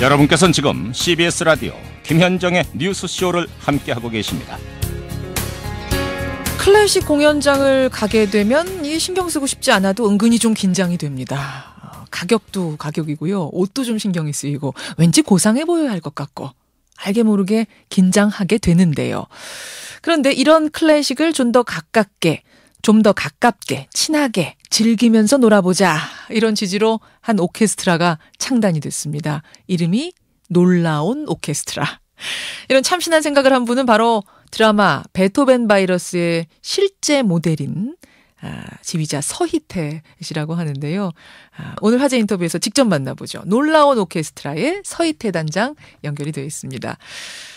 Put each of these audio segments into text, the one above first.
여러분께서는 지금 CBS 라디오 김현정의 뉴스쇼를 함께하고 계십니다. 클래식 공연장을 가게 되면 이 신경 쓰고 싶지 않아도 은근히 좀 긴장이 됩니다. 가격도 가격이고요. 옷도 좀 신경이 쓰이고 왠지 고상해 보여야 할 것 같고 알게 모르게 긴장하게 되는데요. 그런데 이런 클래식을 좀 더 가깝게 친하게 즐기면서 놀아보자 이런 취지로 한 오케스트라가 창단이 됐습니다. 이름이 놀라운 오케스트라. 이런 참신한 생각을 한 분은 바로 드라마 베토벤 바이러스의 실제 모델인 지휘자 서희태 씨라고 하는데요. 오늘 화제 인터뷰에서 직접 만나보죠. 놀라운 오케스트라의 서희태 단장 연결이 되어 있습니다.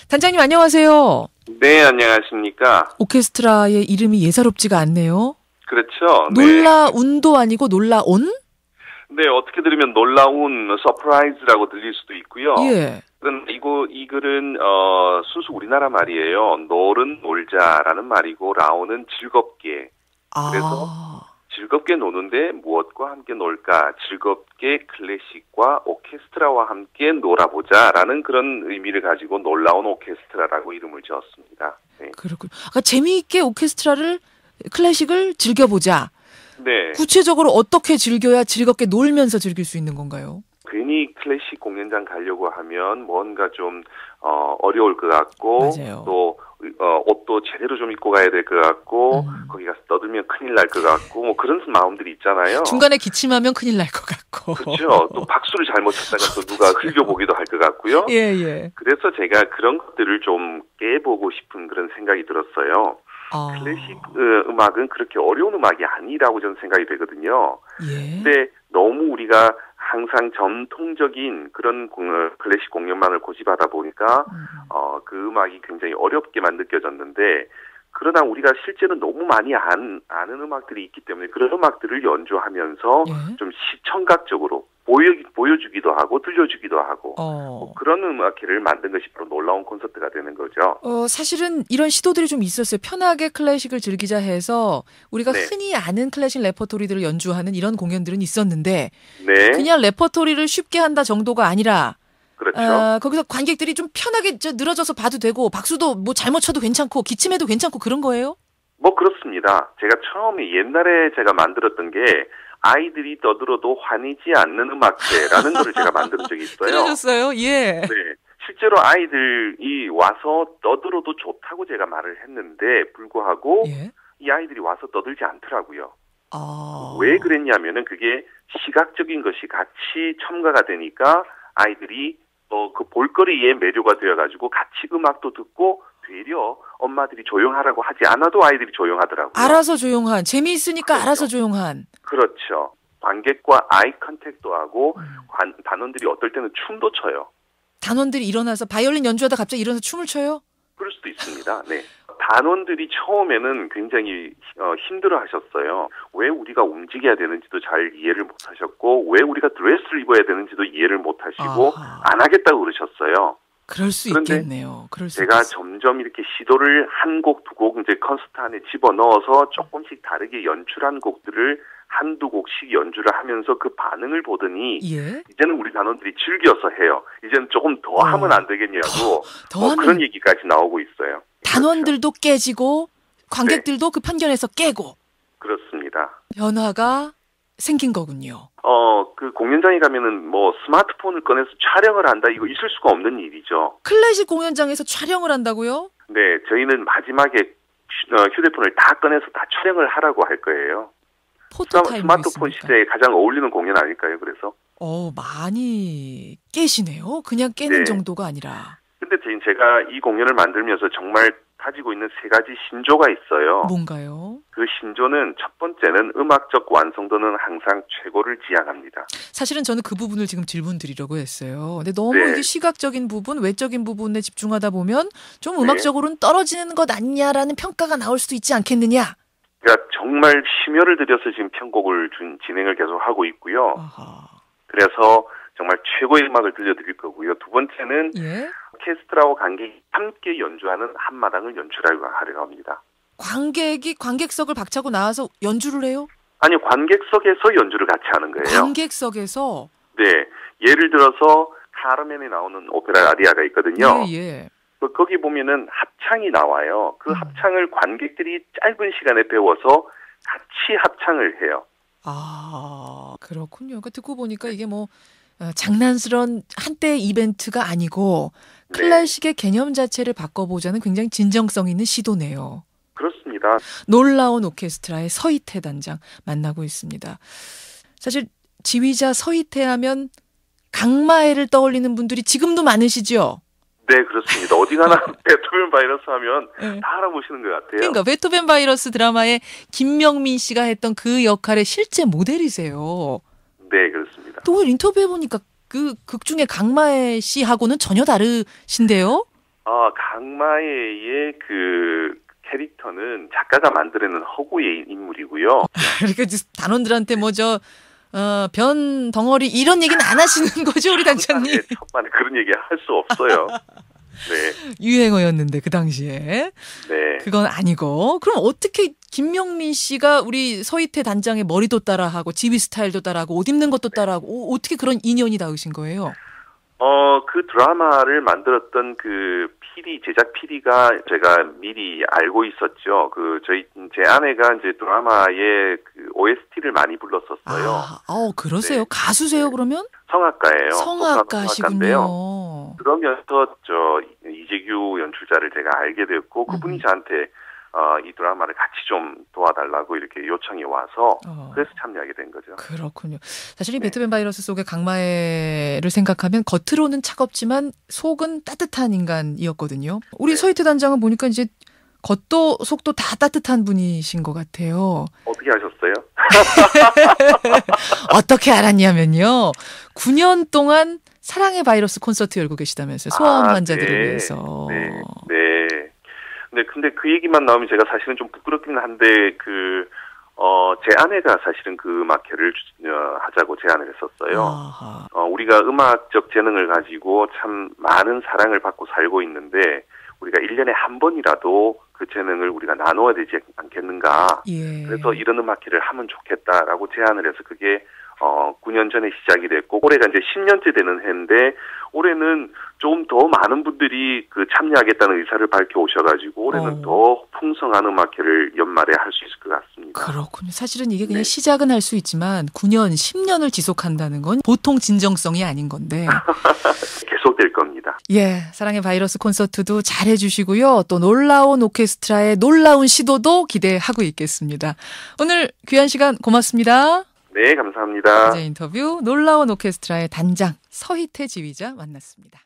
단장님 안녕하세요. 네, 안녕하십니까. 오케스트라의 이름이 예사롭지가 않네요. 그렇죠. 놀라운도 아니고 놀라온? 네, 어떻게 들으면 놀라운 서프라이즈라고 들릴 수도 있고요. 예. 이 글은 순수 우리나라 말이에요. 놀은 놀자라는 말이고 라온은 즐겁게. 그래서 즐겁게 노는데 무엇과 함께 놀까? 즐겁게 클래식과 오케스트라와 함께 놀아보자라는 그런 의미를 가지고 놀라운 오케스트라라고 이름을 지었습니다. 네. 그렇군요. 재미있게 클래식을 즐겨보자. 네. 구체적으로 어떻게 즐겨야 즐겁게 놀면서 즐길 수 있는 건가요? 괜히 클래식 공연장 가려고 하면 뭔가 좀 어려울 것 같고 맞아요. 또 옷도 제대로 좀 입고 가야 될 것 같고 거기 가서 떠들면 큰일 날 것 같고 뭐 그런 마음들이 있잖아요. 중간에 기침하면 큰일 날 것 같고. 그렇죠. 또 박수를 잘못 쳤다가 또 누가 흘겨보기도 할 것 같고요. 예. 그래서 제가 그런 것들을 좀 깨보고 싶은 그런 생각이 들었어요. 클래식 음악은 그렇게 어려운 음악이 아니라고 저는 생각이 되거든요. 예. 근데 너무 우리가 항상 전통적인 그런 클래식 공연만을 고집하다 보니까 그 음악이 굉장히 어렵게만 느껴졌는데 그러나 우리가 실제로 너무 많이 아는 음악들이 있기 때문에 그런 음악들을 연주하면서 예. 좀 시청각적으로 보여주기도 하고 들려주기도 하고 뭐 그런 음악회를 만든 것이 바로 놀라운 콘서트가 되는 거죠. 사실은 이런 시도들이 좀 있었어요. 편하게 클래식을 즐기자 해서 우리가 네. 흔히 아는 클래식 레퍼토리들을 연주하는 이런 공연들은 있었는데 네. 그냥 레퍼토리를 쉽게 한다 정도가 아니라 그렇죠. 거기서 관객들이 좀 편하게 늘어져서 봐도 되고 박수도 뭐 잘못 쳐도 괜찮고 기침해도 괜찮고 그런 거예요? 뭐 그렇습니다. 제가 처음에 옛날에 제가 만들었던 게 아이들이 떠들어도 화내지 않는 음악회라는 거를 제가 만든 적이 있어요. 그러셨어요? 예. 네. 실제로 아이들이 와서 떠들어도 좋다고 제가 말을 했는데 불구하고 예. 이 아이들이 와서 떠들지 않더라고요. 아. 왜 그랬냐면은 그게 시각적인 것이 같이 첨가가 되니까 아이들이 그 볼거리에 매료가 되어가지고 같이 음악도 듣고 되려 엄마들이 조용하라고 하지 않아도 아이들이 조용하더라고요. 알아서 조용한, 재미있으니까 그렇죠. 알아서 조용한. 그렇죠. 관객과 아이 컨택도 하고 단원들이 어떨 때는 춤도 춰요. 단원들이 일어나서 바이올린 연주하다 갑자기 일어나서 춤을 춰요? 그럴 수도 있습니다. 네. 단원들이 처음에는 굉장히 힘들어 하셨어요. 왜 우리가 움직여야 되는지도 잘 이해를 못 하셨고 왜 우리가 드레스를 입어야 되는지도 이해를 못 하시고 안 하겠다고 그러셨어요. 그럴 수 있겠네요. 그럴 수 제가 있겠어요. 점점 이렇게 시도를 한 곡, 두 곡 이제 콘서트 안에 집어넣어서 조금씩 다르게 연출한 곡들을 한두 곡씩 연주를 하면서 그 반응을 보더니 예? 이제는 우리 단원들이 즐겨서 해요. 이제는 조금 더 하면 안 되겠냐고 더 뭐 하면 그런 얘기까지 나오고 있어요. 단원들도 깨지고 관객들도 그 편견에서 깨고 그렇습니다. 변화가 생긴 거군요. 그 공연장에 가면은 뭐 스마트폰을 꺼내서 촬영을 한다 이거 있을 수가 없는 일이죠. 클래식 공연장에서 촬영을 한다고요? 네, 저희는 마지막에 휴대폰을 다 꺼내서 다 촬영을 하라고 할 거예요. 포토타임이 스마트폰 있습니까? 시대에 가장 어울리는 공연 아닐까요? 그래서. 많이 깨시네요. 그냥 깨는 네. 정도가 아니라. 근데 제가 이 공연을 만들면서 정말 가지고 있는 세 가지 신조가 있어요. 뭔가요? 그 신조는 첫 번째는 음악적 완성도는 항상 최고를 지향합니다. 사실은 저는 그 부분을 지금 질문 드리려고 했어요. 근데 너무 네. 이게 시각적인 부분, 외적인 부분에 집중하다 보면 좀 네. 음악적으로는 떨어지는 것 아니냐라는 평가가 나올 수도 있지 않겠느냐? 그러니까 정말 심혈을 들여서 지금 편곡을 진행을 계속 하고 있고요. 아하. 그래서 정말 최고의 음악을 들려드릴 거고요. 두 번째는 예? 오케스트라와 관객이 함께 연주하는 한마당을 연출하려고 합니다. 관객이 관객석을 박차고 나와서 연주를 해요? 아니 관객석에서 연주를 같이 하는 거예요. 관객석에서? 네, 예를 들어서 카르멘에 나오는 오페라 아리아가 있거든요. 예, 예. 거기 보면은 합창이 나와요. 그 합창을 관객들이 짧은 시간에 배워서 같이 합창을 해요. 아, 그렇군요. 그러니까 듣고 보니까 이게 뭐 장난스러운 한때 이벤트가 아니고 클래식의 개념 자체를 바꿔보자는 굉장히 진정성 있는 시도네요. 그렇습니다. 놀라운 오케스트라의 서희태 단장 만나고 있습니다. 사실 지휘자 서희태 하면 강마애를 떠올리는 분들이 지금도 많으시죠? 네, 그렇습니다. 어디 가나 베토벤 바이러스 하면 네. 다 알아보시는 것 같아요. 그러니까 베토벤 바이러스 드라마에 김명민 씨가 했던 그 역할의 실제 모델이세요. 네, 그렇습니다. 또 오늘 인터뷰해보니까 그 극 중에 강마애 씨하고는 전혀 다르신데요? 강마애의 그 캐릭터는 작가가 만들어낸 허구의 인물이고요. 그러니까 단원들한테 변 덩어리 이런 얘기는 안 하시는 거죠, 우리 단장님? 첫만에 그런 얘기 할 수 없어요. 네. 유행어였는데 그 당시에. 네. 그건 아니고. 그럼 어떻게 김명민 씨가 우리 서희태 단장의 머리도 따라하고 지휘 스타일도 따라하고 옷 입는 것도 따라하고 어떻게 그런 인연이 닿으신 거예요? 그 드라마를 만들었던 그 제작 PD가 제가 미리 알고 있었죠. 제 아내가 이제 드라마에 그 OST를 많이 불렀었어요. 그러세요? 네. 가수세요, 그러면? 성악가예요. 성악가시군요. 그러면서 이재규 연출자를 제가 알게 됐고, 그분이 저한테 이 드라마를 같이 좀 도와달라고 이렇게 요청이 와서 그래서 참여하게 된 거죠. 그렇군요. 사실 이 베토벤 바이러스 속의 강마애를 생각하면 겉으로는 차갑지만 속은 따뜻한 인간이었거든요. 우리 서희태 단장은 보니까 이제 겉도 속도 다 따뜻한 분이신 것 같아요. 어떻게 아셨어요? 어떻게 알았냐면요. 9년 동안 사랑의 바이러스 콘서트 열고 계시다면서요. 소아암 환자들을 위해서. 네. 근데 그 얘기만 나오면 제가 사실은 좀 부끄럽긴 한데, 제 아내가 사실은 그 음악회를 하자고 제안을 했었어요. 우리가 음악적 재능을 가지고 참 많은 사랑을 받고 살고 있는데, 우리가 1년에 한 번이라도 그 재능을 우리가 나눠야 되지 않겠는가. 예. 그래서 이런 음악회를 하면 좋겠다라고 제안을 해서 그게 9년 전에 시작이 됐고, 올해가 이제 10년째 되는 해인데, 올해는 좀 더 많은 분들이 참여하겠다는 의사를 밝혀 오셔가지고, 올해는 더 풍성한 음악회를 연말에 할 수 있을 것 같습니다. 그렇군요. 사실은 이게 그냥 시작은 할 수 있지만, 9년, 10년을 지속한다는 건 보통 진정성이 아닌 건데. 계속될 겁니다. 예, 사랑의 바이러스 콘서트도 잘 해주시고요. 또 놀라운 오케스트라의 놀라운 시도도 기대하고 있겠습니다. 오늘 귀한 시간 고맙습니다. 네, 감사합니다. 이제 인터뷰 놀라운 오케스트라의 단장 서희태 지휘자 만났습니다.